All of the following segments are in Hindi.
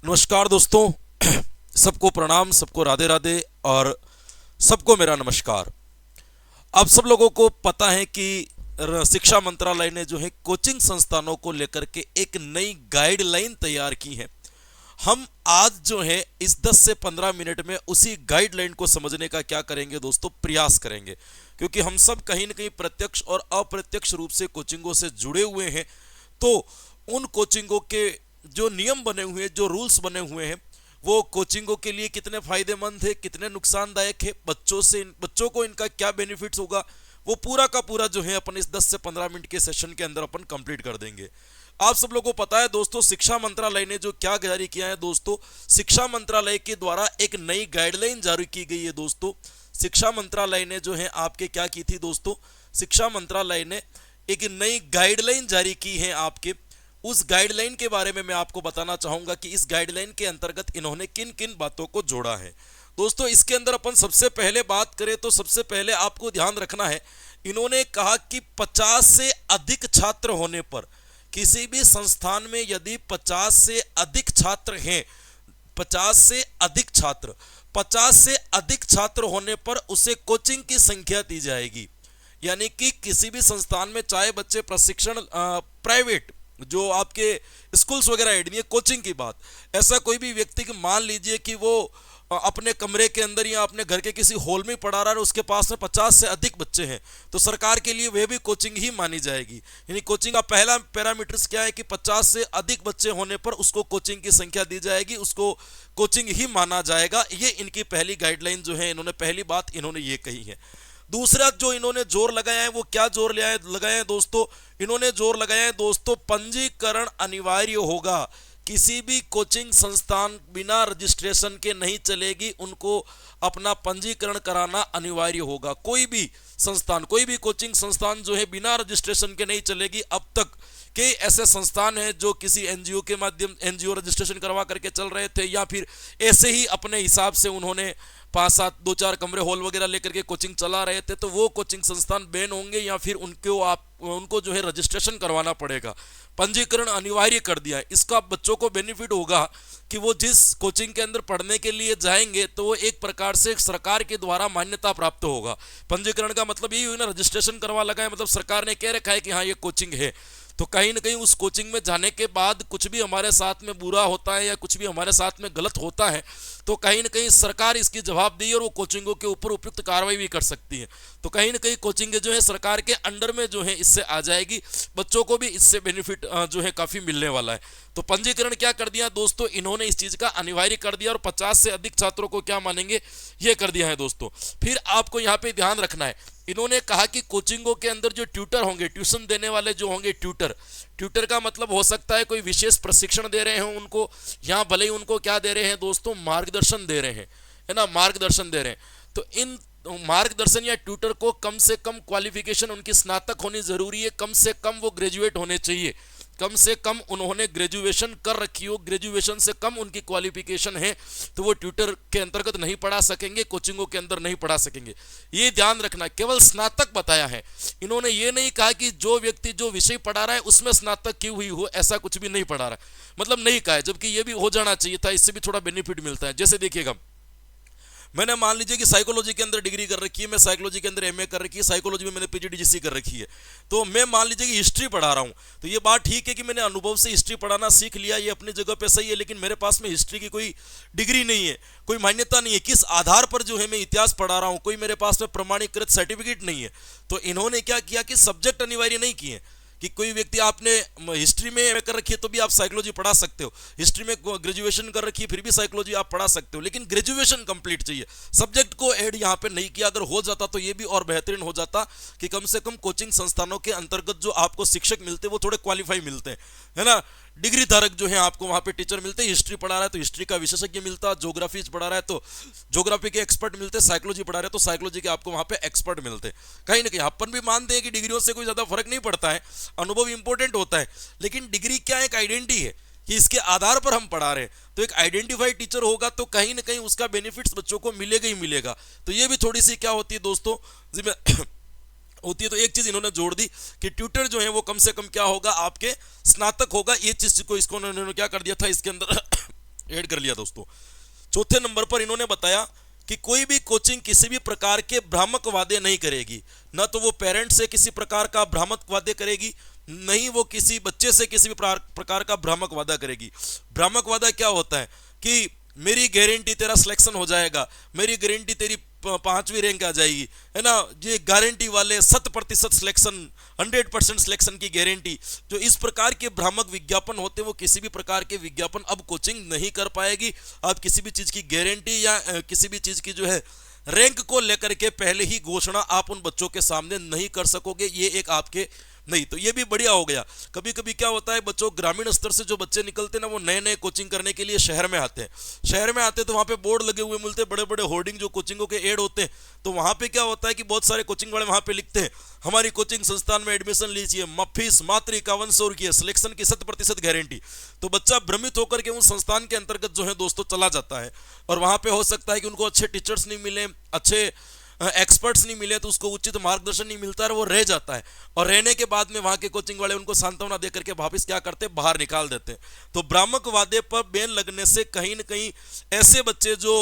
नमस्कार दोस्तों। सबको प्रणाम, सबको राधे राधे और सबको मेरा नमस्कार। आप सब लोगों को पता है कि शिक्षा मंत्रालय ने जो है कोचिंग संस्थानों को लेकर के एक नई गाइडलाइन तैयार की है। हम आज जो है इस 10 से 15 मिनट में उसी गाइडलाइन को समझने का क्या करेंगे दोस्तों, प्रयास करेंगे, क्योंकि हम सब कहीं न कहीं प्रत्यक्ष और अप्रत्यक्ष रूप से कोचिंगों से जुड़े हुए हैं। तो उन कोचिंगों के जो नियम बने हुए हैं, जो रूल्स बने हुए हैं, वो कोचिंगों के लिए कितने फायदेमंद है, कितने नुकसानदायक है, बच्चों को इनका क्या बेनिफिट्स होगा, वो पूरा का पूरा जो है अपन इस 10 से 15 मिनट के सेशन के अंदर अपन कंप्लीट कर देंगे। आप सब लोगों को पता है दोस्तों, शिक्षा मंत्रालय ने जो क्या जारी किया है दोस्तों, शिक्षा मंत्रालय के द्वारा एक नई गाइडलाइन जारी की गई है दोस्तों। शिक्षा मंत्रालय ने जो है आपके क्या की थी दोस्तों, शिक्षा मंत्रालय ने एक नई गाइडलाइन जारी की है आपके। उस गाइडलाइन के बारे में मैं आपको बताना चाहूंगा कि इस गाइडलाइन के अंतर्गत इन्होंने किन किन बातों को जोड़ा है दोस्तों। इसके अंदर अपन सबसे पहले बात करें तो सबसे पहले आपको ध्यान रखना है, इन्होंने कहा कि 50 से अधिक छात्र होने पर, किसी भी संस्थान में यदि 50 से अधिक छात्र हैं, 50 से अधिक छात्र 50 से अधिक छात्र होने पर उसे कोचिंग की संख्या दी जाएगी। यानी कि किसी भी संस्थान में, चाहे बच्चे प्रशिक्षण प्राइवेट जो आपके स्कूल्स वगैरह एड नहीं है, कोचिंग की बात, ऐसा कोई भी व्यक्ति कि मान लीजिए कि वो अपने कमरे के अंदर या अपने घर के किसी हॉल में पढ़ा रहा है, उसके पास में 50 से अधिक बच्चे हैं, तो सरकार के लिए वह भी कोचिंग ही मानी जाएगी। यानी कोचिंग का पहला पैरामीटर्स क्या है कि 50 से अधिक बच्चे होने पर उसको कोचिंग की संख्या दी जाएगी, उसको कोचिंग ही माना जाएगा। ये इनकी पहली गाइडलाइन जो है, इन्होंने पहली बात इन्होंने ये कही है। दूसरा जो इन्होंने जोर लगाया है, वो क्या जोर लगाया है दोस्तों, इन्होंने जोर लगाया है दोस्तों, पंजीकरण अनिवार्य होगा। किसी भी कोचिंग संस्थान बिना रजिस्ट्रेशन के नहीं चलेगी, उनको अपना पंजीकरण कराना अनिवार्य होगा। कोई भी संस्थान, कोई भी कोचिंग संस्थान जो है बिना रजिस्ट्रेशन के नहीं चलेगी। अब तक कई ऐसे संस्थान हैं जो किसी एनजीओ के माध्यम, एनजीओ रजिस्ट्रेशन करवा करके चल रहे थे, या फिर ऐसे ही अपने हिसाब से उन्होंने 5-7 2-4 कमरे हॉल वगैरह लेकर के कोचिंग चला रहे थे, तो वो कोचिंग संस्थान बैन होंगे, या फिर उनको जो है रजिस्ट्रेशन करवाना पड़ेगा। पंजीकरण अनिवार्य कर दिया है। इसका बच्चों को बेनिफिट होगा कि वो जिस कोचिंग के अंदर पढ़ने के लिए जाएंगे तो वो एक प्रकार से सरकार के द्वारा मान्यता प्राप्त होगा। पंजीकरण का मतलब यही हुई ना, रजिस्ट्रेशन करवा लगा है, मतलब सरकार ने कह रखा है कि हाँ ये कोचिंग है। तो कहीं ना कहीं उस कोचिंग में जाने के बाद कुछ भी हमारे साथ में बुरा होता है या कुछ भी हमारे साथ में गलत होता है, तो कहीं ना कहीं सरकार इसकी जवाबदेही और वो कोचिंगों के ऊपर उपयुक्त कार्रवाई भी कर सकती है। तो कहीं ना कहीं कोचिंग जो है सरकार के अंडर में जो है इससे आ जाएगी, बच्चों को भी इससे बेनिफिट जो है काफ़ी मिलने वाला है। तो पंजीकरण क्या कर दिया दोस्तों, इन्होंने इस चीज़ का अनिवार्य कर दिया, और 50 से अधिक छात्रों को क्या मानेंगे, ये कर दिया है दोस्तों। फिर आपको यहाँ पे ध्यान रखना है, इन्होंने कहा कि कोचिंगों के अंदर जो ट्यूटर होंगे, ट्यूशन देने वाले जो होंगे, ट्यूटर का मतलब हो सकता है कोई विशेष प्रशिक्षण दे रहे हैं उनको, या भले ही उनको क्या दे रहे हैं दोस्तों, मार्गदर्शन दे रहे हैं, है ना, मार्गदर्शन दे रहे हैं। तो इन मार्गदर्शन या ट्यूटर को कम से कम क्वालिफिकेशन उनकी स्नातक होनी जरूरी है, कम से कम वो ग्रेजुएट होने चाहिए, कम से कम उन्होंने ग्रेजुएशन कर रखी हो, ग्रेजुएशन से कम उनकी क्वालिफिकेशन है, तो वो ट्यूटर के अंतर्गत नहीं पढ़ा सकेंगे, कोचिंगों के अंदर नहीं पढ़ा सकेंगे। ये ध्यान रखना, केवल स्नातक बताया है इन्होंने, ये नहीं कहा कि जो व्यक्ति जो विषय पढ़ा रहा है उसमें स्नातक की हुई हो, ऐसा कुछ भी नहीं पढ़ा रहा है, मतलब नहीं कहा है, जबकि ये भी हो जाना चाहिए था, इससे भी थोड़ा बेनिफिट मिलता है। जैसे देखिएगा, मैंने मान लीजिए कि साइकोलॉजी के अंदर डिग्री कर रखी है, मैं साइकोलॉजी के अंदर एमए कर रखी है, साइकोलॉजी में मैंने पीजीडीजीसी कर रखी है, तो मैं मान लीजिए कि हिस्ट्री पढ़ा रहा हूँ, तो ये बात ठीक है कि मैंने अनुभव से हिस्ट्री पढ़ाना सीख लिया, ये अपनी जगह पे सही है, लेकिन मेरे पास में हिस्ट्री की कोई डिग्री नहीं है, कोई मान्यता नहीं है, किस आधार पर जो है मैं इतिहास पढ़ा रहा हूँ, कोई मेरे पास में प्रमाणीकृत सर्टिफिकेट नहीं है। तो इन्होंने क्या किया कि सब्जेक्ट अनिवार्य नहीं किए कि कोई व्यक्ति आपने हिस्ट्री में एमए कर रखी है तो भी आप साइकोलॉजी पढ़ा सकते हो, हिस्ट्री में ग्रेजुएशन कर रखी है फिर भी साइकोलॉजी आप पढ़ा सकते हो, लेकिन ग्रेजुएशन कंप्लीट चाहिए। सब्जेक्ट को ऐड यहाँ पे नहीं किया, अगर हो जाता तो ये भी और बेहतरीन हो जाता कि कम से कम कोचिंग संस्थानों के अंतर्गत जो आपको शिक्षक मिलते हैं वो थोड़े क्वालिफाई मिलते हैं, है ना, डिग्री धारक जो है आपको वहाँ पे टीचर मिलते हैं। हिस्ट्री पढ़ा रहा है तो हिस्ट्री का विशेषज्ञ मिलता, ज्योग्राफी पढ़ा रहा है तो ज्योग्राफी के एक्सपर्ट मिलते, साइकोलॉजी पढ़ा रहे हैं तो साइकोलॉजी के आपको वहाँ पे एक्सपर्ट मिलते। कहीं ना कहीं अपन भी मानते हैं कि डिग्रियों से कोई ज़्यादा फर्क नहीं पड़ता है, अनुभव इंपॉर्टेंट होता है, लेकिन डिग्री क्या एक आइडेंटिटी है कि इसके आधार पर हम पढ़ा रहे हैं, तो एक आइडेंटिफाइड टीचर होगा तो कहीं ना कहीं उसका बेनिफिट्स बच्चों को मिलेगा ही मिलेगा। तो ये भी थोड़ी सी क्या होती है दोस्तों, होती है। तो एक चीज इन्होंने जोड़ दी कि ट्यूटर जो है वो कम से कम क्या होगा, आपके स्नातक होगा, ये चीज को इसको इन्होंने क्या कर दिया था इसके अंदर ऐड कर लिया दोस्तों। चौथे नंबर पर इन्होंने बताया कि कोई भी कोचिंग किसी भी प्रकार के भ्रामक वादे नहीं करेगी, ना तो वो पेरेंट से किसी प्रकार का भ्रामक वादे करेगी, नहीं वो किसी बच्चे से किसी भी प्रकार का भ्रामक वादा करेगी। भ्रामक वादा क्या होता है कि मेरी गारंटी तेरा सिलेक्शन हो जाएगा, मेरी गारंटी तेरी 5वीं रैंक आ जाएगी, है ना, ये गारंटी वाले 100% सिलेक्शन, 100% सिलेक्शन की गारंटी, जो इस प्रकार के भ्रामक विज्ञापन होते हैं वो किसी भी प्रकार के विज्ञापन अब कोचिंग नहीं कर पाएगी। आप किसी भी चीज की गारंटी या किसी भी चीज की जो है रैंक को लेकर के पहले ही घोषणा आप उन बच्चों के सामने नहीं कर सकोगे, ये एक आपके नहीं। तो ये भी बढ़िया हो गया। कभी कभी क्या होता है, बच्चों ग्रामीण स्तर से जो बच्चे निकलते हैं ना, वो नए नए कोचिंग करने के लिए शहर में आते हैं। शहर में आते हैं तो वहाँ पे बोर्ड लगे हुए मिलते हैं, बड़े बड़े होर्डिंग जो कोचिंगों के ऐड होते हैं। तो वहाँ पे क्या होता है कि बहुत सारे कोचिंग वाले वहाँ पे लिखते हैं हमारी कोचिंग संस्थान में एडमिशन लीजिए, फीस मात्र 5100 की है, सिलेक्शन की 100% गारंटी। तो बच्चा भ्रमित होकर के उस संस्थान के अंतर्गत जो है दोस्तों चला जाता है, और वहाँ पे हो सकता है कि उनको अच्छे टीचर्स नहीं मिले, अच्छे एक्सपर्ट्स नहीं मिले, तो उसको उचित मार्गदर्शन नहीं मिलता है, वो रह जाता है। और रहने के बाद में वहां के कोचिंग वाले उनको सांत्वना देकर के वापस क्या करते हैं, बाहर निकाल देते हैं। तो भ्रामक वादे पर बैन लगने से कहीं न कहीं ऐसे बच्चे जो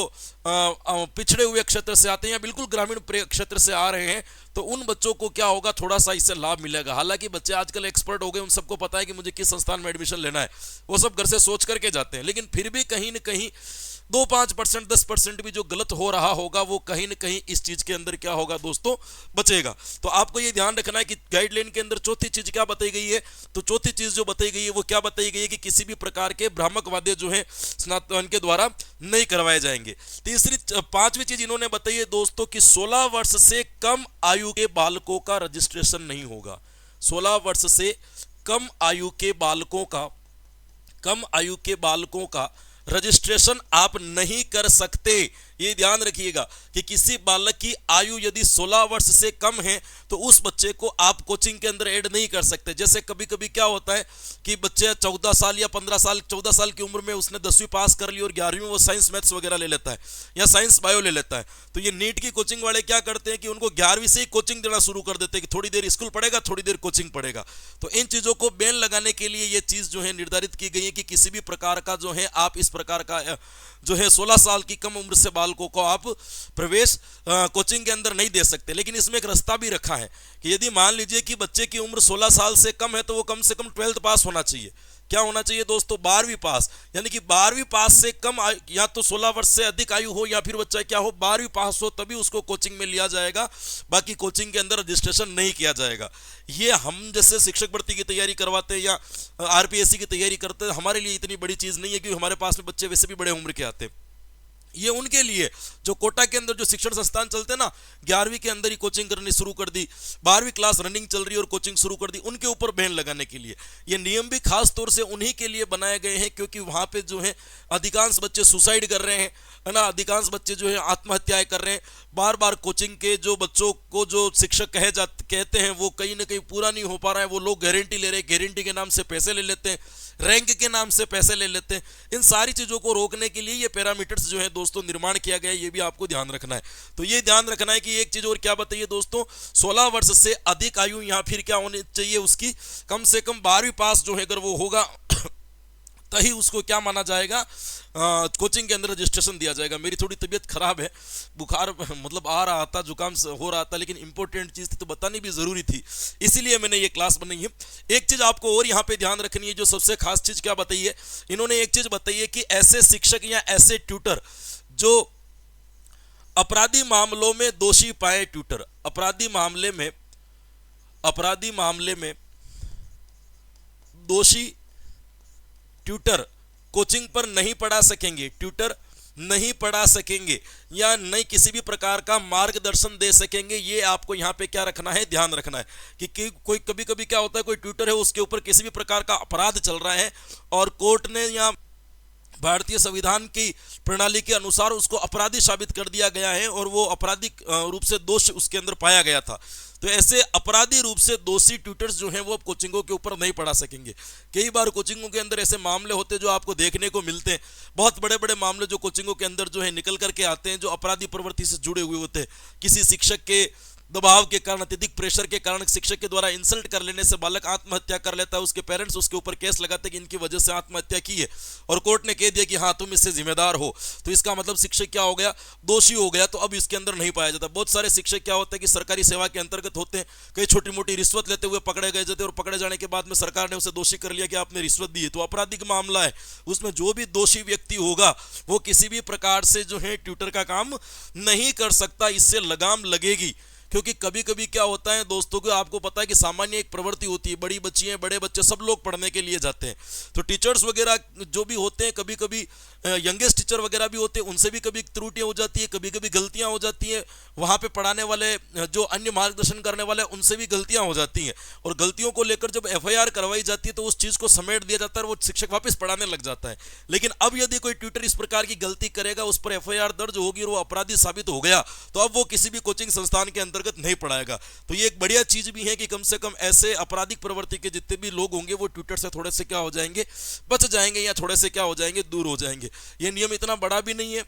पिछड़े हुए क्षेत्र से आते हैं या बिल्कुल ग्रामीण क्षेत्र से आ रहे हैं, तो उन बच्चों को क्या होगा, थोड़ा सा इससे लाभ मिलेगा। हालांकि बच्चे आजकल एक्सपर्ट हो गए, उन सबको पता है कि मुझे किस संस्थान में एडमिशन लेना है, वो सब घर से सोच करके जाते हैं, लेकिन फिर भी कहीं न कहीं 2-5%, 10% भी जो गलत हो रहा होगा वो कहीं ना कहीं इस चीज के अंदर क्या होगा दोस्तों, बचेगा। तो आपको ये ध्यान रखना है कि गाइडलाइन के अंदर चौथी चीज क्या बताई गई है। तो चौथी चीज जो बताई गई है वो क्या बताई गई है कि किसी भी प्रकार के भ्रामक वादे जो है स्नातक के द्वारा नहीं करवाए जाएंगे। पांचवी चीज इन्होंने बताई है दोस्तों कि 16 वर्ष से कम आयु के बालकों का रजिस्ट्रेशन नहीं होगा। 16 वर्ष से कम आयु के बालकों का रजिस्ट्रेशन आप नहीं कर सकते। ये ध्यान रखिएगा कि किसी बालक की आयु यदि 16 वर्ष से कम है तो उस बच्चे को आप कोचिंग के अंदर ऐड नहीं कर सकते। जैसे कभी कभी क्या होता है कि बच्चे 14 साल या 15 साल 14 साल की उम्र में उसने 10वीं पास कर ली और 11वीं में वो साइंस मैथ्स वगैरह ले लेता है या साइंस बायो ले लेता है। तो ये नीट की कोचिंग वाले क्या करते हैं कि उनको 11वीं से ही कोचिंग देना शुरू कर देते हैं कि थोड़ी देर स्कूल पढ़ेगा, थोड़ी देर कोचिंग पढ़ेगा। तो इन चीजों को बैन लगाने के लिए ये चीज जो है निर्धारित की गई है कि किसी भी प्रकार का जो है आप इस प्रकार का जो है 16 साल की कम उम्र से बालकों को आप प्रवेश कोचिंग के अंदर नहीं दे सकते। लेकिन इसमें एक रास्ता भी रखा है कि यदि मान लीजिए कि बच्चे की उम्र 16 साल से कम है तो वो कम से कम 12th पास होना चाहिए। क्या होना चाहिए दोस्तों, 12वीं पास, यानी कि 12वीं पास से कम या तो 16 वर्ष से अधिक आयु हो या फिर बच्चा क्या हो 12वीं पास हो, तभी उसको कोचिंग में लिया जाएगा। बाकी कोचिंग के अंदर रजिस्ट्रेशन नहीं किया जाएगा। ये हम जैसे शिक्षक भर्ती की तैयारी करवाते हैं या आरपीएससी की तैयारी करते हैं, हमारे लिए इतनी बड़ी चीज नहीं है क्योंकि हमारे पास में बच्चे वैसे भी बड़े उम्र के आते हैं। ये उनके लिए जो कोटा के अंदर जो शिक्षण संस्थान चलते हैं ना, 11वीं के अंदर ही कोचिंग करनी शुरू कर दी, 12वीं क्लास रनिंग चल रही है और कोचिंग शुरू कर दी, उनके ऊपर बैन लगाने के लिए ये नियम भी खास तौर से उन्हीं के लिए बनाए गए हैं क्योंकि वहां पे जो है अधिकांश बच्चे सुसाइड कर रहे हैं, है ना, अधिकांश बच्चे जो है आत्महत्याएं कर रहे हैं। बार बार कोचिंग के जो बच्चों को जो शिक्षक कहते हैं वो कहीं ना कहीं पूरा नहीं हो पा रहा है। वो लोग गारंटी ले रहे हैं, गारंटी के नाम से पैसे ले लेते हैं, रैंक के नाम से पैसे ले लेते हैं। इन सारी चीजों को रोकने के लिए ये पैरामीटर्स जो है दोस्तों निर्माण किया गया है, ये भी आपको ध्यान रखना है। तो ये ध्यान रखना है कि एक चीज और क्या बताइए दोस्तों, 16 वर्ष से अधिक आयु या फिर क्या होनी चाहिए उसकी, कम से कम 12वीं पास जो है अगर वो होगा तभी उसको क्या माना जाएगा, कोचिंग के अंदर रजिस्ट्रेशन दिया जाएगा। मेरी थोड़ी तबीयत खराब है, बुखार मतलब आ रहा था, जुकाम हो रहा था, लेकिन इंपॉर्टेंट चीज थी तो बतानी भी जरूरी थी, इसीलिए मैंने ये क्लास बनाई है। एक चीज आपको और यहाँ पे ध्यान रखनी है, जो सबसे खास चीज क्या बताई है इन्होंने, एक चीज बताई है कि ऐसे शिक्षक या ऐसे ट्यूटर जो अपराधी मामलों में दोषी पाए ट्यूटर, अपराधी मामले में दोषी ट्यूटर कोचिंग पर नहीं पढ़ा सकेंगे, ट्यूटर नहीं पढ़ा सकेंगे या नहीं किसी भी प्रकार का मार्गदर्शन दे सकेंगे। ये आपको यहाँ पे क्या रखना है, ध्यान रखना है कि कोई कभी कभी क्या होता है, कोई ट्यूटर है उसके ऊपर किसी भी प्रकार का अपराध चल रहा है और कोर्ट ने या भारतीय संविधान की प्रणाली के अनुसार उसको अपराधी साबित कर दिया गया है और वो आपराधिक रूप से दोष उसके अंदर पाया गया था। तो ऐसे अपराधी रूप से दोषी ट्यूटर्स जो हैं वो कोचिंगों के ऊपर नहीं पढ़ा सकेंगे। कई बार कोचिंगों के अंदर ऐसे मामले होते हैं जो आपको देखने को मिलते हैं, बहुत बड़े बड़े मामले जो कोचिंगों के अंदर जो है निकल करके आते हैं, जो अपराधी प्रवृत्ति से जुड़े हुए होते हैं। किसी शिक्षक के दबाव के कारण, अत्यधिक प्रेशर के कारण शिक्षक के द्वारा इंसल्ट कर लेने से बालक आत्महत्या कर लेता है, उसके पेरेंट्स उसके ऊपर केस लगाते हैं कि इनकी वजह से आत्महत्या की है और कोर्ट ने कह दिया कि हाँ तुम इससे जिम्मेदार हो, तो इसका मतलब शिक्षक क्या हो गया, दोषी हो गया, तो अब इसके अंदर नहीं पाया जाता। बहुत सारे शिक्षक क्या होते हैं कि सरकारी सेवा के अंतर्गत होते हैं, कई छोटी मोटी रिश्वत लेते हुए पकड़े गए जाते हैं और पकड़े जाने के बाद में सरकार ने उसे दोषी कर लिया कि आपने रिश्वत दी है, तो आपराधिक मामला है। उसमें जो भी दोषी व्यक्ति होगा वो किसी भी प्रकार से जो है ट्यूटर का काम नहीं कर सकता, इससे लगाम लगेगी। क्योंकि कभी कभी क्या होता है दोस्तों को, आपको पता है कि सामान्य एक प्रवृत्ति होती है, बड़ी बच्चियां बड़े बच्चे सब लोग पढ़ने के लिए जाते हैं, तो टीचर्स वगैरह जो भी होते हैं, कभी कभी यंगेस्ट टीचर वगैरह भी होते हैं, उनसे भी कभी त्रुटियां हो जाती है, कभी कभी गलतियां हो जाती हैं, वहां पे पढ़ाने वाले जो अन्य मार्गदर्शन करने वाले उनसे भी गलतियां हो जाती हैं, और गलतियों को लेकर जब एफआईआर करवाई जाती है तो उस चीज को समेट दिया जाता है और वो शिक्षक वापस पढ़ाने लग जाता है। लेकिन अब यदि कोई ट्यूटर इस प्रकार की गलती करेगा, उस पर एफआईआर दर्ज होगी और वो अपराधी साबित हो गया, तो अब वो किसी भी कोचिंग संस्थान के अंतर्गत नहीं पढ़ाएगा। तो ये एक बढ़िया चीज भी है कि कम से कम ऐसे आपराधिक प्रवृत्ति के जितने भी लोग होंगे वो ट्यूटर से थोड़े से क्या हो जाएंगे, बच जाएंगे, या थोड़े से क्या हो जाएंगे, दूर हो जाएंगे। ये नियम इतना बड़ा भी नहीं है,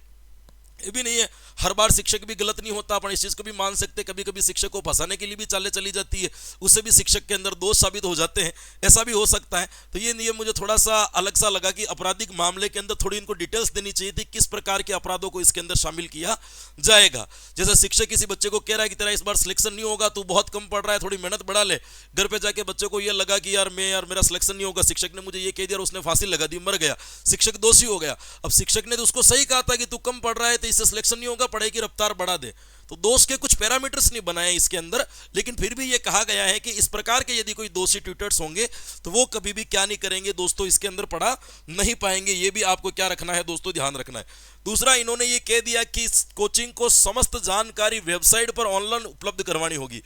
ये भी नहीं है, हर बार शिक्षक भी गलत नहीं होता, अपन इस चीज को भी मान सकते, कभी कभी शिक्षक को फंसाने के लिए भी चालें चली जाती है, उससे भी शिक्षक के अंदर दोष साबित हो जाते हैं, ऐसा भी हो सकता है। तो ये नियम मुझे थोड़ा सा अलग सा लगा कि आपराधिक मामले के अंदर थोड़ी इनको डिटेल्स देनी चाहिए थी, किस प्रकार के अपराधों को इसके अंदर शामिल किया जाएगा। जैसे शिक्षक किसी बच्चे को कह रहा है कि तेरा इस बार सिलेक्शन नहीं होगा, तू बहुत कम पढ़ रहा है, थोड़ी मेहनत बढ़ा ले, घर पे जाके बच्चे को ये लगा कि यार मेरा सिलेक्शन नहीं होगा, शिक्षक ने मुझे ये कह दिया और उसने फांसी लगा दी, मर गया, शिक्षक दोषी हो गया। अब शिक्षक ने तो उसको सही कहा था कि तू कम पढ़ रहा है तो इससे सिलेक्शन नहीं होगा, पढ़ाई की रफ्तार बढ़ा दे, तो दोष के कुछ पैरामीटर्स नहीं बनाए इसके अंदर, लेकिन फिर भी यह कहा गया है कि इस प्रकार के यदि कोई दोषी ट्यूटर्स होंगे तो वो कभी भी क्या नहीं करेंगे दोस्तों, इसके अंदर पढ़ा नहीं पाएंगे। ये भी आपको क्या रखना है दोस्तों, ध्यान रखना है। दूसरा, इन्होंने ये कह दिया कि इस कोचिंग को समस्त जानकारी वेबसाइट पर ऑनलाइन उपलब्ध करवानी होगी,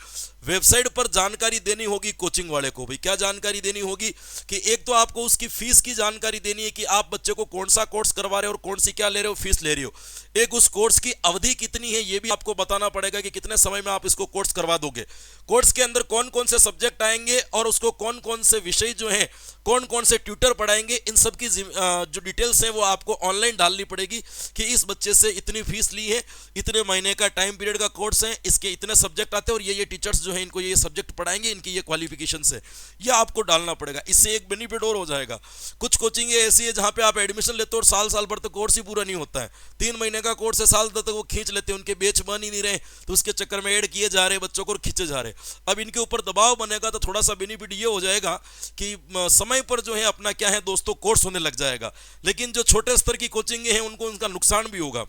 वेबसाइट पर जानकारी देनी होगी कोचिंग वाले को। भाई क्या जानकारी देनी होगी कि एक तो आपको उसकी फीस की जानकारी देनी है कि आप बच्चे को कौन सा कोर्स करवा रहे हो और कौन सी क्या ले रहे हो, फीस ले रही हो। एक उस कोर्स की अवधि कितनी है ये भी आपको बताना पड़ेगा कि कितने समय में आप इसको कोर्स करवा दोगे, कोर्स के अंदर कौन कौन से सब्जेक्ट आएंगे और उसको कौन कौन से विषय जो है, कौन कौन से ट्यूटर पढ़ाएंगे, इन सब की जो डिटेल्स है वो आपको ऑनलाइन डालनी पड़ेगी कि इस बच्चे से इतनी फीस ली है, इतने महीने का टाइम पीरियड का कोर्स है, इसके इतने सब्जेक्ट आते हैं और ये टीचर्स जो है इनको ये सब्जेक्ट पढ़ाएंगे, इनकी ये क्वालिफिकेशन है, ये आपको डालना पड़ेगा। इससे एक बेनिफिट और हो जाएगा। कुछ कोचिंग ऐसी है जहां पे आप एडमिशन लेते हो और साल भर तक कोर्स ही पूरा नहीं होता है, 3 महीने का कोर्स है, साल तक वो खींच लेते हैं, उनके बेच बन ही नहीं रहे, तो उसके चक्कर में ऐड किए जा रहे बच्चों को और खींचे जा रहे। अब इनके ऊपर दबाव बनेगा तो थोड़ा सा बेनिफिट ये हो जाएगा कि समय पर जो है अपना क्या है दोस्तों कोर्स होने लग जाएगा। लेकिन जो छोटे स्तर की कोचिंग है उनको उनका नुकसान भी होगा।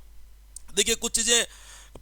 देखिए कुछ चीजें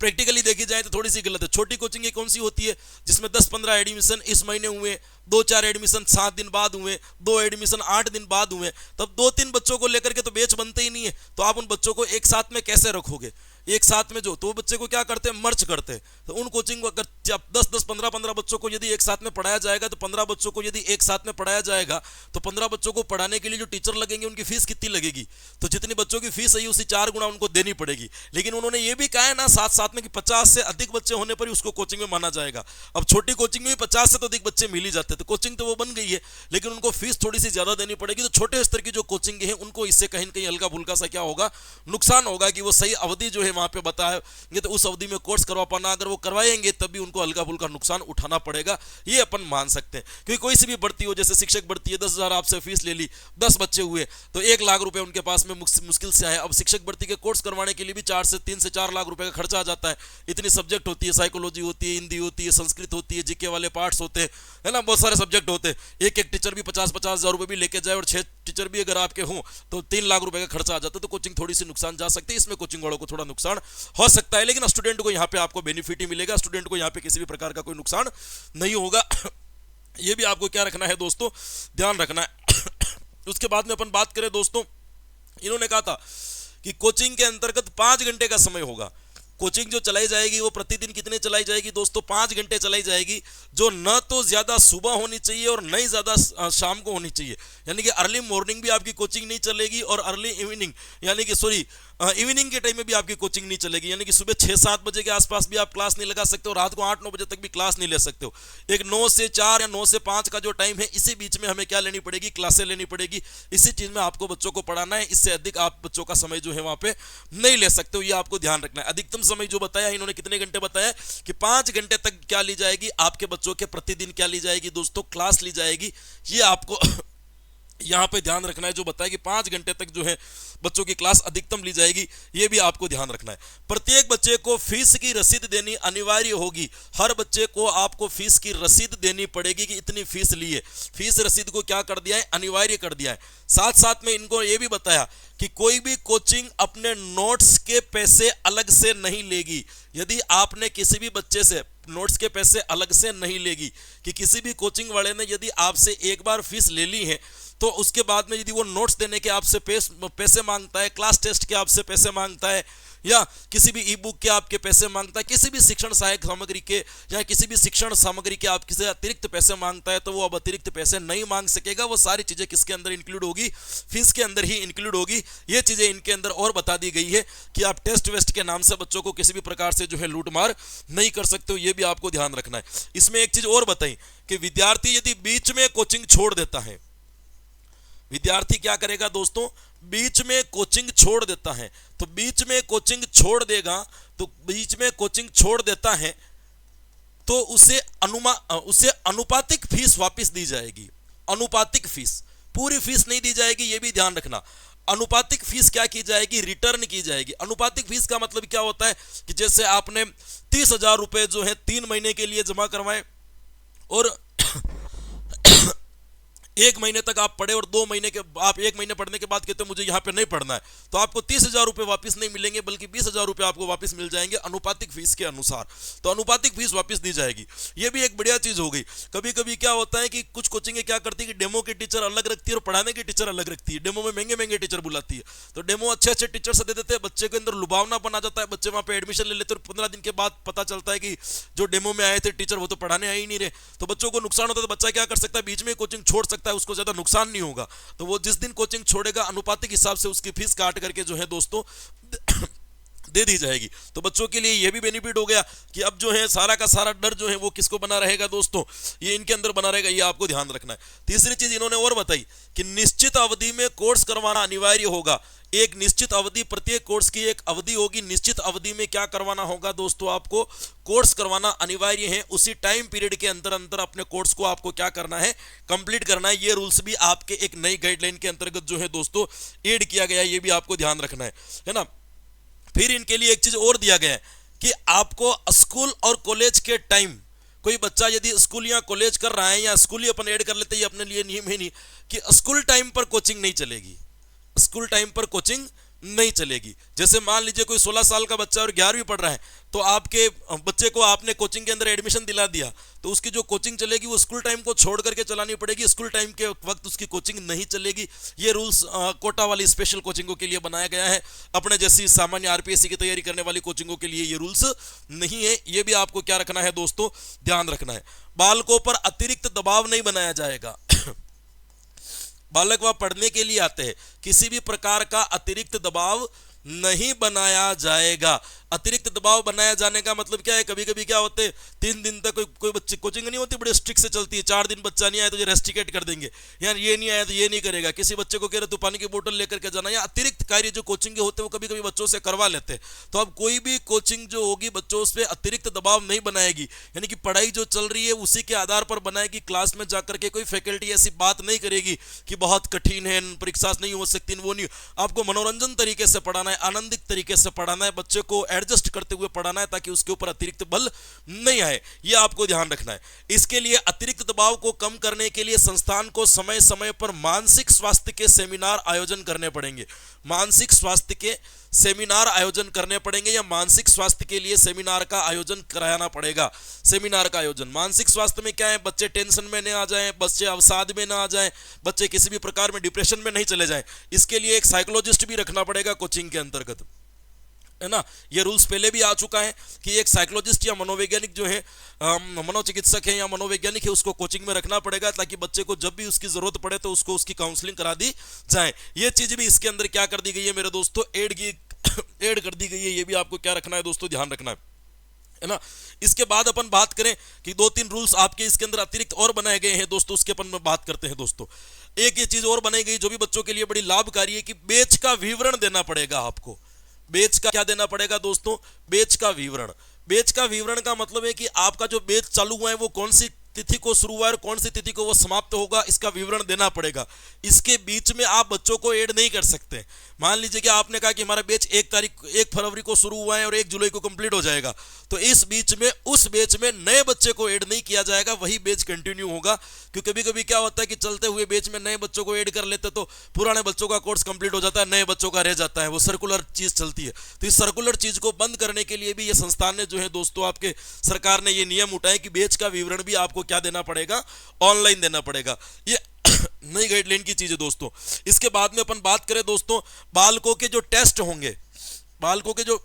प्रैक्टिकली देखी जाए तो थोड़ी सी गलत है। छोटी कोचिंग कौन सी होती है जिसमें 10-15 एडमिशन इस महीने हुए, 2-4 एडमिशन 7 दिन बाद हुए, 2 एडमिशन 8 दिन बाद हुए, तब 2-3 बच्चों को लेकर के तो बैच बनते ही नहीं है, तो आप उन बच्चों को एक साथ में कैसे रखोगे, एक साथ में जो, तो बच्चे को क्या करते हैं, मर्ज करते हैं। तो उन कोचिंग को अगर 10-10 15-15 बच्चों को यदि एक साथ में पढ़ाया जाएगा, तो 15 बच्चों को यदि एक साथ में पढ़ाया जाएगा तो 15 बच्चों को पढ़ाने के लिए जो टीचर लगेंगे उनकी फीस कितनी लगेगी, तो जितनी बच्चों की फीस है उसी 4 गुना उनको देनी पड़ेगी। लेकिन उन्होंने ये भी कहा है ना साथ साथ में कि 50 से अधिक बच्चे होने पर ही उसको कोचिंग में माना जाएगा। अब छोटी कोचिंग में भी 50 से तो अधिक बच्चे मिल ही जाते, तो कोचिंग तो वो बन गई है, लेकिन उनको फीस थोड़ी सी ज्यादा देनी पड़ेगी। तो छोटे स्तर की जो कोचिंग है उनको इससे कहीं न कहीं हल्का फुल्का सा क्या होगा, नुकसान होगा कि वो सही अवधि जो है वहां पे बताया तो उस अवधि में कोर्स करवा पाना, अगर वो करवाएंगे तब भी उनको हल्का फुल्का नुकसान उठाना पड़ेगा, ये अपन मान सकते हैं। क्योंकि कोई सी भी बढ़ती हो, जैसे शिक्षक बढ़ती है, 10,000 आपसे फीस ले ली, 10 बच्चे हुए तो 1 लाख रुपए उनके पास में मुश्किल से आए। अब शिक्षक भर्ती के कोर्स करवाने के लिए भी 3 से 4 लाख रुपए का खर्चा आ जाता है। इतनी सब्जेक्ट होती है, साइकोलॉजी होती है, हिंदी होती है, संस्कृत होती है, जीके वाले पार्ट्स होते हैं, है ना, बहुत सारे सब्जेक्ट होते हैं। एक टीचर भी 50-50 हजार रुपए भी लेके जाए और 6 टीचर भी अगर आपके हों तो 3 लाख रुपए का खर्चा आ जाता है। तो कोचिंग थोड़ी सी नुकसान जा सकती है, इसमें कोचिंग वालों को थोड़ा नुकसान हो सकता है, लेकिन स्टूडेंट को यहाँ पे आपको बेनिफिट ही मिलेगा, स्टूडेंट को यहाँ पे किसी भी प्रकार का कोई नुकसान नहीं होगा। ये भी आपको क्या रखना है दोस्तों, ध्यान रखना है। उसके बाद में अपन बात करें दोस्तों, इन्होंने कहा था कि कोचिंग के अंतर्गत 5 घंटे का समय होगा। कोचिंग जो चलाई जाएगी वो प्रतिदिन कितने चलाई जाएगी दोस्तों, 5 घंटे चलाई जाएगी, जो न तो ज्यादा सुबह होनी चाहिए और न ही ज्यादा शाम को होनी चाहिए। यानी कि अर्ली मॉर्निंग भी आपकी कोचिंग नहीं चलेगी और अर्ली इवनिंग यानी कि इवनिंग के टाइम में भी आपकी कोचिंग नहीं चलेगी। यानी कि सुबह 6-7 बजे के आसपास भी आप क्लास नहीं लगा सकते हो, रात को 8-9 बजे तक भी क्लास नहीं ले सकते हो। एक 9 से 4 या 9 से 5 का जो टाइम है, इसी बीच में हमें क्या लेनी पड़ेगी, क्लासें लेनी पड़ेगी। इसी चीज में आपको बच्चों को पढ़ाना है, इससे अधिक आप बच्चों का समय जो है वहां पे नहीं ले सकते हो, ये आपको ध्यान रखना है। अधिकतम समय जो बताया इन्होंने, कितने घंटे बताया कि 5 घंटे तक क्या ली जाएगी, आपके बच्चों के प्रतिदिन क्या ली जाएगी दोस्तों, क्लास ली जाएगी। ये आपको यहां पे ध्यान रखना है, जो बताया कि 5 घंटे तक जो है बच्चों की क्लास अधिकतम ली जाएगी, ये भी आपको ध्यान रखना है। प्रत्येक बच्चे को फीस की रसीद देनी अनिवार्य होगी। हर बच्चे को आपको फीस की रसीद देनी पड़ेगी कि इतनी फीस ली है। फीस रसीद को क्या कर दिया है, अनिवार्य कर दिया है। साथ साथ में इनको ये भी बताया कि कोई भी कोचिंग अपने नोट्स के पैसे अलग से नहीं लेगी। यदि आपने किसी भी बच्चे से नोट्स के पैसे अलग से नहीं लेगी, कि किसी भी कोचिंग वाले ने यदि आपसे एक बार फीस ले ली है तो उसके बाद में यदि वो नोट्स देने के आपसे पैसे मांगता है, क्लास टेस्ट के आपसे पैसे मांगता है, या किसी भी ई बुक के आपके पैसे मांगता है, किसी भी शिक्षण सहायक सामग्री के या किसी भी शिक्षण सामग्री के आप किसी अतिरिक्त पैसे मांगता है, तो वो अब अतिरिक्त पैसे नहीं मांग सकेगा। वो सारी चीजें किसके अंदर इंक्लूड होगी, फीस के अंदर ही इंक्लूड होगी। ये चीजें इनके अंदर और बता दी गई है कि आप टेस्ट वेस्ट के नाम से बच्चों को किसी भी प्रकार से जो है लूटमार नहीं कर सकते हो। ये भी आपको ध्यान रखना है। इसमें एक चीज और बताई कि विद्यार्थी यदि बीच में कोचिंग छोड़ देता है, विद्यार्थी क्या करेगा दोस्तों, बीच में कोचिंग छोड़ देता है, तो बीच में कोचिंग छोड़ देगा, तो बीच में कोचिंग छोड़ देता है तो उसे अनुपातिक फीस वापस दी जाएगी। अनुपातिक फीस, पूरी फीस नहीं दी जाएगी, ये भी ध्यान रखना। अनुपातिक फीस क्या की जाएगी, रिटर्न की जाएगी। अनुपातिक फीस का मतलब क्या होता है कि जैसे आपने 30,000 रुपए जो है 3 महीने के लिए जमा करवाए और 1 महीने तक आप पढ़े और 2 महीने के आप 1 महीने पढ़ने के बाद कहते हो मुझे यहाँ पे नहीं पढ़ना है, तो आपको 30,000 रुपए वापस नहीं मिलेंगे, बल्कि 20,000 रुपए आपको वापस मिल जाएंगे अनुपातिक फीस के अनुसार। तो अनुपातिक फीस वापस दी जाएगी। ये भी एक बढ़िया चीज हो गई। कभी कभी क्या होता है कि कुछ कोचिंगें क्या करती है कि डेमो की टीचर अलग रखती है और पढ़ाने की टीचर अलग रखती है। डेमो में महंगे महंगे टीचर बुलाती है, तो डेमो अच्छे अच्छे टीचर से दे देते हैं, बच्चे के अंदर लुभावना बना जाता है, बच्चे वहां पे एडमिशन ले लेते हैं और 15 दिन के बाद पता चलता है कि जो डेमो में आए थे टीचर वो तो पढ़ाने आ ही नहीं रहे। तो बच्चों को नुकसान होता है। तो बच्चा क्या कर सकता है, बीच में कोचिंग छोड़ सकता है, उसको ज्यादा नुकसान नहीं होगा। तो वो जिस दिन कोचिंग छोड़ेगा अनुपातिक हिसाब से उसकी फीस काट करके जो है दोस्तों दे दी जाएगी। तो बच्चों के लिए यह भी बेनिफिट हो गया कि अब जो है सारा का सारा डर जो है वो किसको बना रहेगा दोस्तों, ये इनके अंदर बना रहेगा। ये आपको ध्यान रखना है। तीसरी चीज इन्होंने और बताई कि निश्चित अवधि में कोर्स करवाना अनिवार्य होगा। एक निश्चित अवधि, प्रत्येक कोर्स की एक अवधि होगी। निश्चित अवधि में क्या करवाना होगा दोस्तों, आपको कोर्स करवाना अनिवार्य है। उसी टाइम पीरियड के अंदर अंदर अपने कोर्स को आपको क्या करना है, कंप्लीट करना है। ये रूल्स भी आपके एक नई गाइडलाइन के अंतर्गत जो है दोस्तों ऐड किया गया है। ये भी आपको ध्यान रखना है ना। फिर इनके लिए एक चीज और दिया गया है कि आपको स्कूल और कॉलेज के टाइम, कोई बच्चा यदि स्कूल या कॉलेज कर रहा है या स्कूल ही अपन ऐड कर लेते हैं, अपने लिए नियम है नहीं कि स्कूल टाइम पर कोचिंग नहीं चलेगी। स्कूल टाइम पर कोचिंग नहीं चलेगी। जैसे मान लीजिए कोई 16 साल का बच्चा और 11वीं पढ़ रहा है, तो आपके बच्चे को आपने कोचिंग के अंदर एडमिशन दिला दिया, तो उसकी जो कोचिंग चलेगी वो स्कूल टाइम को छोड़ करके चलानी पड़ेगी। स्कूल टाइम के वक्त उसकी कोचिंग नहीं चलेगी। ये रूल्स कोटा वाली स्पेशल कोचिंगों के लिए बनाया गया है। अपने जैसी सामान्य आरपीएससी की तैयारी करने वाली कोचिंगों के लिए ये रूल्स नहीं है। ये भी आपको क्या रखना है दोस्तों, ध्यान रखना है। बालकों पर अतिरिक्त दबाव नहीं बनाया जाएगा। बालक वह पढ़ने के लिए आते हैं, किसी भी प्रकार का अतिरिक्त दबाव नहीं बनाया जाएगा। अतिरिक्त दबाव बनाया जाने का मतलब क्या है, कभी कभी क्या होते हैं 3 दिन तक कोई बच्चे कोचिंग नहीं होती, बड़े स्ट्रिक्ट से चलती है। 4 दिन बच्चा नहीं आया तो ये रेस्ट्रिकेट कर देंगे, यार ये नहीं आया तो ये नहीं करेगा। किसी बच्चे को कह रहे तू पानी की बोतल लेकर के जाना, या अतिरिक्त कार्य जो कोचिंग के होते हैं वो कभी कभी बच्चों से करवा लेते हैं। तो अब कोई भी कोचिंग जो होगी बच्चों उस पर अतिरिक्त दबाव नहीं बनाएगी, यानी कि पढ़ाई जो चल रही है उसी के आधार पर बनाएगी। क्लास में जाकर के कोई फैकल्टी ऐसी बात नहीं करेगी कि बहुत कठिन है, परीक्षा नहीं हो सकती, वो नहीं। आपको मनोरंजन तरीके से पढ़ाना है, आनंदित तरीके से पढ़ाना है, बच्चे को एडजस्ट करते हुए पढ़ाना है ताकि उसके ऊपर अतिरिक्त बल नहीं आए। यह आपको ध्यान रखना है। इसके लिए अतिरिक्त दबाव को कम करने के लिए संस्थान को समय समय पर मानसिक स्वास्थ्य के सेमिनार आयोजन करने पड़ेंगे। मानसिक स्वास्थ्य के सेमिनार आयोजन करने पड़ेंगे, या मानसिक स्वास्थ्य के लिए सेमिनार का आयोजन कराना पड़ेगा। सेमिनार का आयोजन मानसिक स्वास्थ्य में क्या है, बच्चे टेंशन में न आ जाएं, बच्चे अवसाद में ना आ जाएं, बच्चे किसी भी प्रकार में डिप्रेशन में नहीं चले जाएं। इसके लिए एक साइकोलॉजिस्ट भी रखना पड़ेगा कोचिंग के अंतर्गत, है ना। ये रूल्स पहले भी आ चुका है कि एक साइकोलॉजिस्ट या मनोवैज्ञानिक जो है, मनोचिकित्सक है या मनोवैज्ञानिक है, उसको कोचिंग में रखना पड़ेगा ताकि बच्चे को जब भी उसकी जरूरत पड़े तो उसको उसकी काउंसलिंग करा दी जाए। ये चीज भी इसके अंदर क्या कर दी गई है मेरे दोस्तों, ऐड कर दी गई है। ये भी आपको क्या रखना है दोस्तों, ध्यान रखना है ना। इसके बाद अपन बात करें कि 2-3 रूल्स आपके इसके अंदर अतिरिक्त और बनाए गए हैं दोस्तों, उसके अपन में बात करते हैं दोस्तों। एक ये चीज और बनाई गई जो भी बच्चों के लिए बड़ी लाभकारी है कि बैच का विवरण देना पड़ेगा आपको। बैच का क्या देना पड़ेगा दोस्तों, बैच का विवरण। बैच का विवरण का मतलब है कि आपका जो बैच चालू हुआ है वो कौन सी तिथि को शुरू हुआ है और कौन सी तिथि को वो समाप्त होगा, इसका विवरण देना पड़ेगा। इसके बीच में आप बच्चों को ऐड नहीं कर सकते। मान लीजिए कि आपने कहा कि हमारा बैच 1 फरवरी को शुरू हुआ है और 1 जुलाई को कंप्लीट हो जाएगा, तो इस बीच में उस बैच में नए बच्चे को ऐड नहीं किया जाएगा, वही बैच कंटिन्यू होगा। क्योंकि कभी कभी क्या होता है कि चलते हुए बैच में नए बच्चों को ऐड कर लेते तो पुराने बच्चों का कोर्स कंप्लीट हो जाता है, नए बच्चों का रह जाता है, वो सर्कुलर चीज चलती है। तो इस सर्कुलर चीज को बंद करने के लिए भी ये संस्थान ने जो है दोस्तों, आपके सरकार ने ये नियम उठाए कि बैच का विवरण भी आपको क्या देना पड़ेगा, ऑनलाइन देना पड़ेगा। ये नई गाइडलाइन की चीज है दोस्तों। इसके बाद में अपन बात करें दोस्तों, बालकों के जो टेस्ट होंगे, बालकों के जो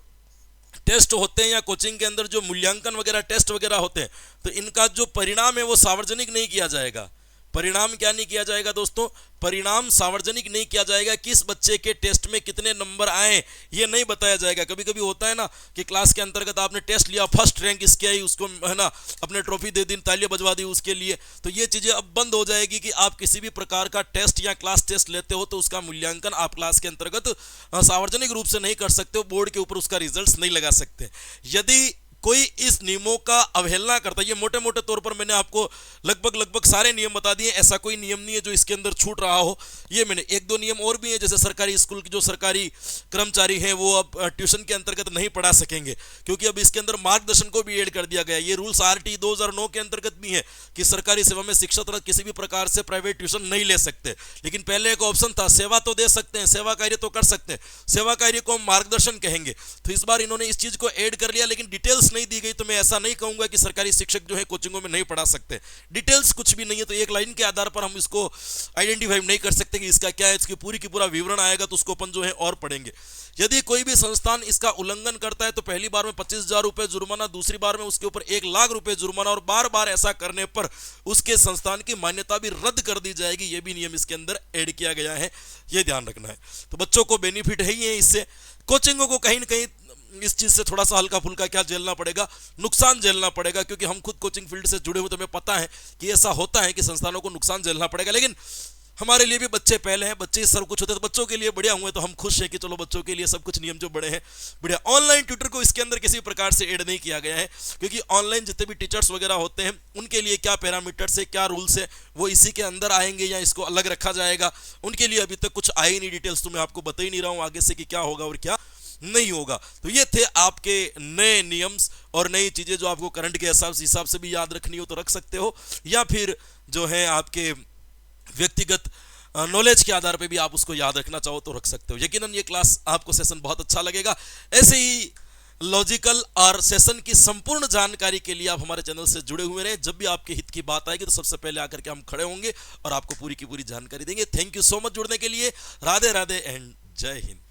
टेस्ट होते हैं या कोचिंग के अंदर जो मूल्यांकन वगैरह टेस्ट वगैरह होते हैं, तो इनका जो परिणाम है वो सार्वजनिक नहीं किया जाएगा। परिणाम क्या नहीं किया जाएगा दोस्तों, परिणाम सार्वजनिक नहीं किया जाएगा। किस बच्चे के टेस्ट में कितने नंबर आए ये नहीं बताया जाएगा। कभी कभी होता है ना कि क्लास के अंतर्गत आपने टेस्ट लिया, फर्स्ट रैंक इसके आई, उसको है ना अपने ट्रॉफी दे दी, तालियां बजवा दी उसके लिए। तो ये चीजें अब बंद हो जाएगी कि आप किसी भी प्रकार का टेस्ट या क्लास टेस्ट लेते हो तो उसका मूल्यांकन आप क्लास के अंतर्गत सार्वजनिक रूप से नहीं कर सकते हो, बोर्ड के ऊपर उसका रिजल्ट नहीं लगा सकते। यदि कोई इस नियमों का अवहेलना करता है, ये मोटे मोटे तौर पर मैंने आपको लगभग सारे नियम बता दिए, ऐसा कोई नियम नहीं है जो इसके अंदर छूट रहा हो। ये मैंने 1-2 नियम और भी हैं, जैसे सरकारी स्कूल के जो सरकारी कर्मचारी हैं वो अब ट्यूशन के अंतर्गत नहीं पढ़ा सकेंगे, क्योंकि अब इसके अंदर मार्गदर्शन को भी ऐड कर दिया गया। ये रूल्स RT 2009 के अंतर्गत भी है कि सरकारी सेवा में शिक्षक किसी भी प्रकार से प्राइवेट ट्यूशन नहीं ले सकते। लेकिन पहले एक ऑप्शन था, सेवा तो दे सकते हैं, सेवा कार्य तो कर सकते हैं, सेवा कार्य को हम मार्गदर्शन कहेंगे। तो इस बार इन्होंने इस चीज को ऐड कर लिया, लेकिन डिटेल्स नहीं दी गई। तो मैं ऐसा नहीं कहूंगा कि सरकारी शिक्षक जो है कोचिंगों में नहीं पढ़ा सकते, डिटेल्स कुछ भी नहीं है। तो एक लाइन के आधार पर हम इसको आइडेंटिफाई नहीं कर सकते कि इसका क्या है, इसकी पूरी की पूरा विवरण आएगा तो उसको अपन जो है और पढ़ेंगे। यदि कोई भी संस्थान इसका उल्लंघन करता है तो पहली बार में 25,000 रुपए जुर्माना, दूसरी बार में उसके ऊपर 1 लाख रुपए जुर्माना, और बार बार ऐसा करने पर उसके संस्थान की मान्यता भी रद्द कर दी जाएगी। यह भी नियम इसके अंदर ऐड किया गया है, यह ध्यान रखना है। तो बच्चों को बेनिफिट है ही है इससे। कोचिंगों को कहीं ना कहीं इस चीज से थोड़ा सा हल्का फुल्का क्या झेलना पड़ेगा, नुकसान झेलना पड़ेगा, क्योंकि हम खुद कोचिंग फील्ड से जुड़े हुए, तो हमें पता है कि ऐसा होता है कि संस्थानों को नुकसान झेलना पड़ेगा। लेकिन हमारे लिए भी बच्चे पहले हैं, बच्चे सब कुछ होते हैं, तो बच्चों के लिए बढ़िया हुए तो हम खुश हैं कि चलो बच्चों के लिए सब कुछ नियम जो बड़े हैं बढ़िया। ऑनलाइन ट्यूटर को इसके अंदर किसी प्रकार से ऐड नहीं किया गया है, क्योंकि ऑनलाइन जितने भी टीचर्स वगैरह होते हैं उनके लिए क्या पैरामीटर्स है, क्या रूल्स है, वो इसी के अंदर आएंगे या इसको अलग रखा जाएगा। उनके लिए अभी तक कुछ आई नहीं डिटेल्स, तो मैं आपको बता ही नहीं रहा हूँ आगे से कि क्या होगा और क्या नहीं होगा। तो ये थे आपके नए नियम्स और नई चीजें जो आपको करंट के हिसाब से भी याद रखनी हो तो रख सकते हो, या फिर जो है आपके व्यक्तिगत नॉलेज के आधार पे भी आप उसको याद रखना चाहो तो रख सकते हो। यकीनन ये क्लास आपको सेशन बहुत अच्छा लगेगा। ऐसे ही लॉजिकल और सेशन की संपूर्ण जानकारी के लिए आप हमारे चैनल से जुड़े हुए रहें। जब भी आपके हित की बात आएगी तो सबसे पहले आकर के हम खड़े होंगे और आपको पूरी की पूरी जानकारी देंगे। थैंक यू सो मच जुड़ने के लिए। राधे राधे एंड जय हिंद।